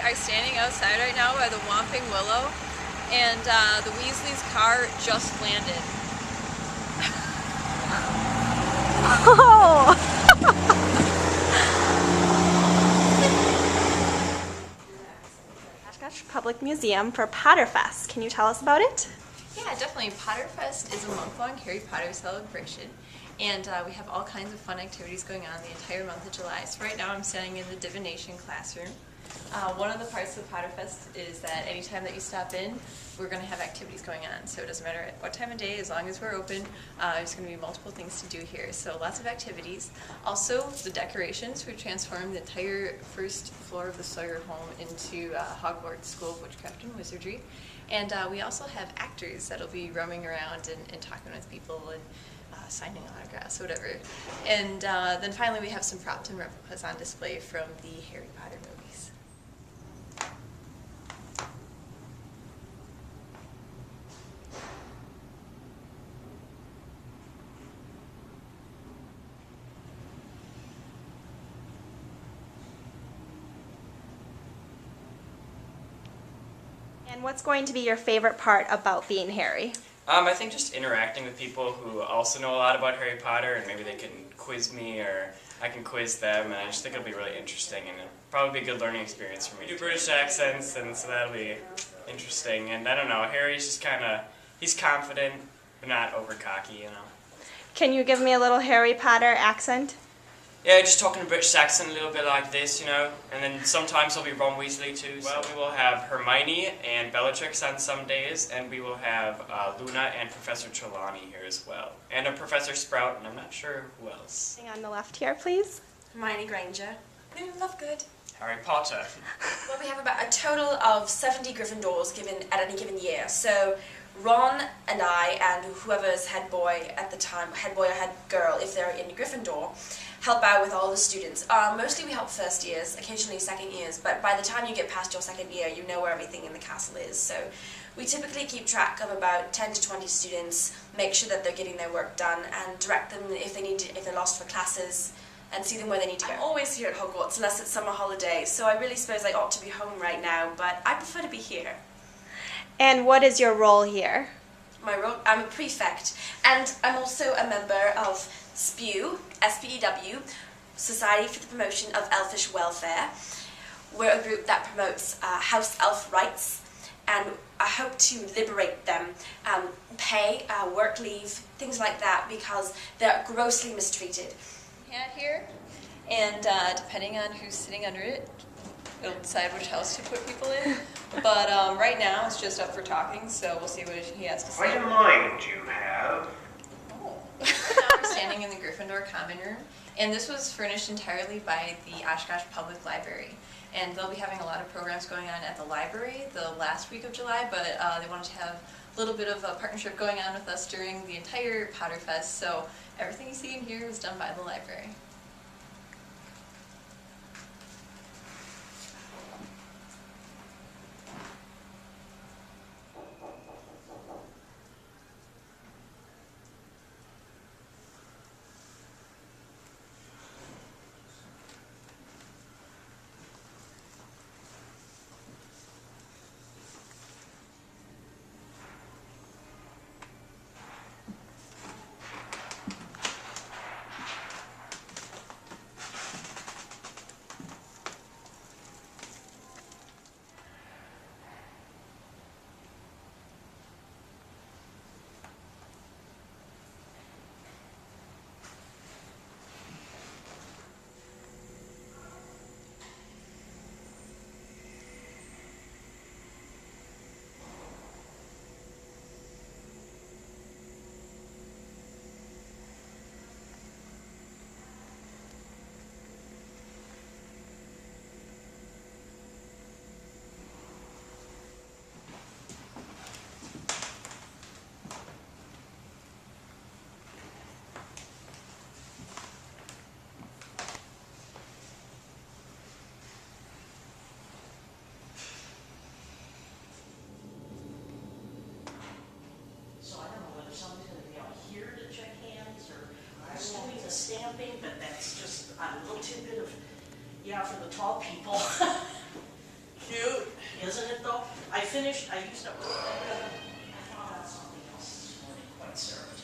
are standing outside right now by the Whomping Willow, and the Weasley's car just landed. Oh! Oshkosh Public Museum for Potterfest. Can you tell us about it? Yeah, definitely. Potterfest is a month-long Harry Potter celebration, and we have all kinds of fun activities going on the entire month of July. So right now I'm standing in the divination classroom. One of the parts of Potterfest is that anytime that you stop in, we're going to have activities going on. So it doesn't matter at what time of day, as long as we're open, there's going to be multiple things to do here. So lots of activities. Also, the decorations. We transformed the entire first floor of the Sawyer home into Hogwarts School of Witchcraft and Wizardry. And we also have actors that'll be roaming around and talking with people and signing autographs, whatever. And then finally we have some props and replicas on display from the Harry Potter movies. And what's going to be your favorite part about being Harry? I think just interacting with people who also know a lot about Harry Potter, and maybe they can quiz me or I can quiz them, and I just think it'll be really interesting, and it'll probably be a good learning experience for me. Do British accents, and so that'll be interesting. And I don't know, Harry's just kind of, he's confident, but not over cocky, you know. Can you give me a little Harry Potter accent? Yeah, just talking a British accent a little bit like this, you know, and then sometimes I'll be Ron Weasley too. Well, we will have Hermione and Bellatrix on some days, and we will have Luna and Professor Trelawney here as well. And a Professor Sprout, and I'm not sure who else. On the left here, please. Hermione Granger. Lovegood. Harry Potter. Well, we have about a total of 70 Gryffindors given at any given year. So Ron and I and whoever's head boy at the time, head boy or head girl, if they're in Gryffindor, help out with all the students. Mostly we help first years, occasionally second years, but by the time you get past your second year, you know where everything in the castle is. So we typically keep track of about 10 to 20 students, make sure that they're getting their work done, and direct them if they need to, if they're lost for classes, and see them where they need to go. I'm always here at Hogwarts unless it's summer holiday, so I really suppose I ought to be home right now, but I prefer to be here. And what is your role here? My role, I'm a prefect, and I'm also a member of SPEW, S-P-E-W, Society for the Promotion of Elfish Welfare. We're a group that promotes house elf rights, and I hope to liberate them, pay, work leave, things like that, because they're grossly mistreated. Hat here, and depending on who's sitting under it, it'll decide which house to put people in. But right now it's just up for talking, so we'll see what he has to say. Quite a mind you have. Oh. Now we're standing in the Gryffindor common room, and this was furnished entirely by the Oshkosh Public Library. And they'll be having a lot of programs going on at the library the last week of July, but they wanted to have a little bit of a partnership going on with us during the entire Potterfest, so everything you see in here was done by the library. Stamping, but that's just a little tidbit of, yeah, for the tall people. cute, isn't it though? I used up something else this morning, quite Sarah.